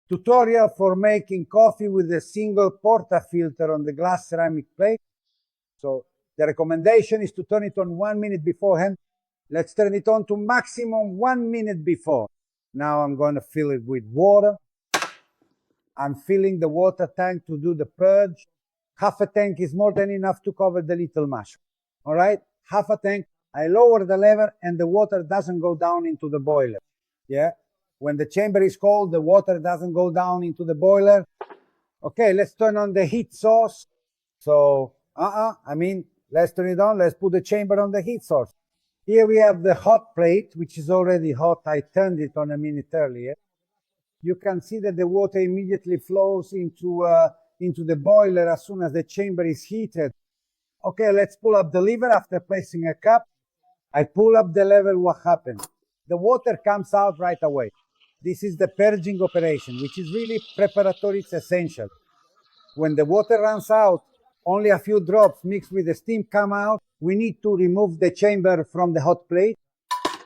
Tutorial for making coffee with a single portafilter on the glass ceramic plate. So the recommendation is to turn it on 1 minute beforehand. Let's turn it on to maximum 1 minute before. Now I'm going to fill it with water. I'm filling the water tank to do the purge. Half a tank is more than enough to cover the little mushroom. All right, half a tank. I lower the lever and the water doesn't go down into the boiler. Yeah, when the chamber is cold, the water doesn't go down into the boiler. Okay, let's turn on the heat source. So, let's turn it on. Let's put the chamber on the heat source. Here we have the hot plate, which is already hot. I turned it on a minute earlier. You can see that the water immediately flows into the boiler as soon as the chamber is heated. Okay, let's pull up the lever after placing a cup. I pull up the lever, what happens? The water comes out right away. This is the purging operation, which is really preparatory, it's essential. When the water runs out, only a few drops mixed with the steam come out. We need to remove the chamber from the hot plate.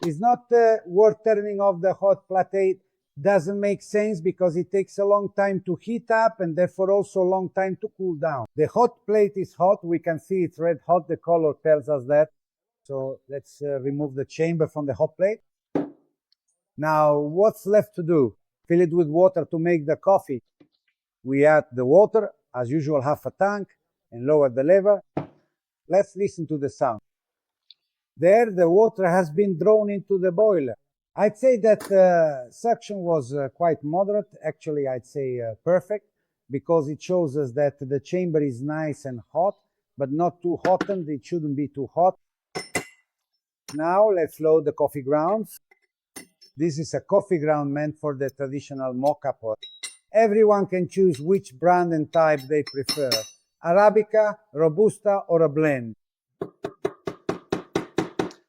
It's not worth turning off the hot plate. Doesn't make sense because it takes a long time to heat up and therefore also a long time to cool down. The hot plate is hot. We can see it's red hot. The color tells us that. So let's remove the chamber from the hot plate. Now, what's left to do? Fill it with water to make the coffee. We add the water, as usual, half a tank, and lower the lever. Let's listen to the sound. There, the water has been drawn into the boiler. I'd say that suction was quite moderate. Actually, I'd say perfect, because it shows us that the chamber is nice and hot, but not too hot, and it shouldn't be too hot. Now, let's load the coffee grounds. This is a coffee ground meant for the traditional mocha pot. Everyone can choose which brand and type they prefer. Arabica, Robusta, or a blend.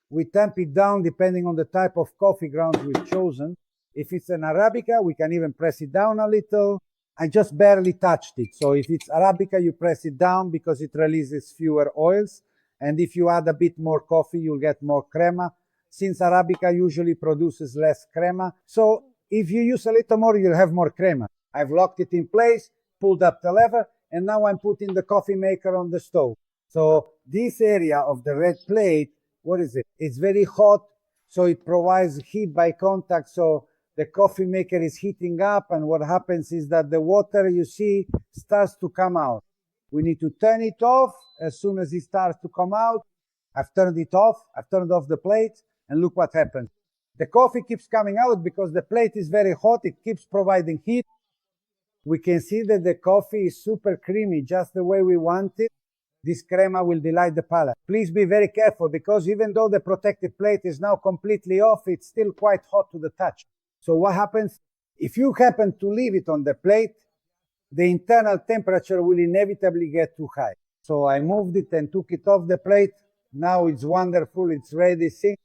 We tamp it down depending on the type of coffee grounds we've chosen. If it's an Arabica, we can even press it down a little. I just barely touched it. So if it's Arabica, you press it down because it releases fewer oils. And if you add a bit more coffee, you'll get more crema. Since Arabica usually produces less crema. So if you use a little more, you'll have more crema. I've locked it in place, pulled up the lever, and now I'm putting the coffee maker on the stove. So this area of the red plate, what is it? It's very hot, so it provides heat by contact. So the coffee maker is heating up, and what happens is that the water, you see, starts to come out. We need to turn it off as soon as it starts to come out. I've turned it off. I've turned off the plate, and look what happens. The coffee keeps coming out because the plate is very hot. It keeps providing heat. We can see that the coffee is super creamy, just the way we want it. This crema will delight the palate. Please be very careful because even though the protective plate is now completely off, it's still quite hot to the touch. So what happens? If you happen to leave it on the plate, the internal temperature will inevitably get too high. So I moved it and took it off the plate. Now it's wonderful. It's ready. See?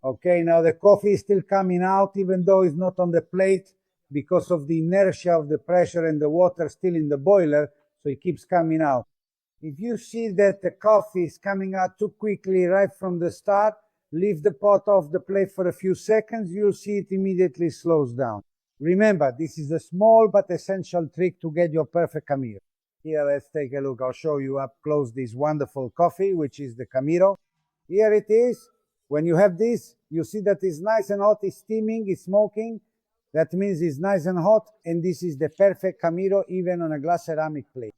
Okay, now the coffee is still coming out even though it's not on the plate because of the inertia of the pressure and the water still in the boiler. So it keeps coming out. If you see that the coffee is coming out too quickly right from the start, leave the pot off the plate for a few seconds. You'll see it immediately slows down. Remember, this is a small but essential trick to get your perfect Camiro. Here, let's take a look. I'll show you up close this wonderful coffee, which is the Camiro. Here it is. When you have this, you see that it's nice and hot, it's steaming, it's smoking. That means it's nice and hot, and this is the perfect Camiro, even on a glass ceramic plate.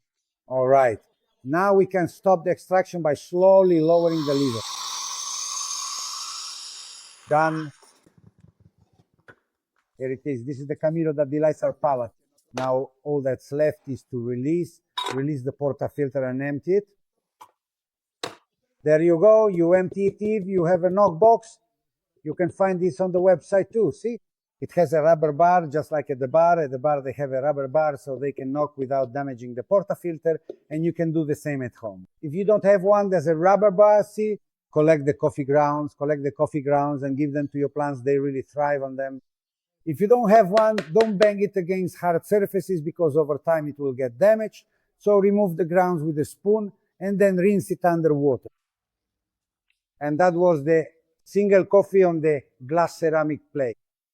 All right. Now we can stop the extraction by slowly lowering the lever. Done. Here it is. This is the Camiro that delights our palate. Now all that's left is to release the portafilter and empty it. There you go. You empty it. If you have a knock box, you can find this on the website too. See? It has a rubber bar, just like at the bar. At the bar, they have a rubber bar so they can knock without damaging the portafilter, and you can do the same at home. If you don't have one, there's a rubber bar, see? Collect the coffee grounds and give them to your plants. They really thrive on them. If you don't have one, don't bang it against hard surfaces because over time it will get damaged. So remove the grounds with a spoon and then rinse it under water. And that was the single coffee on the glass ceramic plate.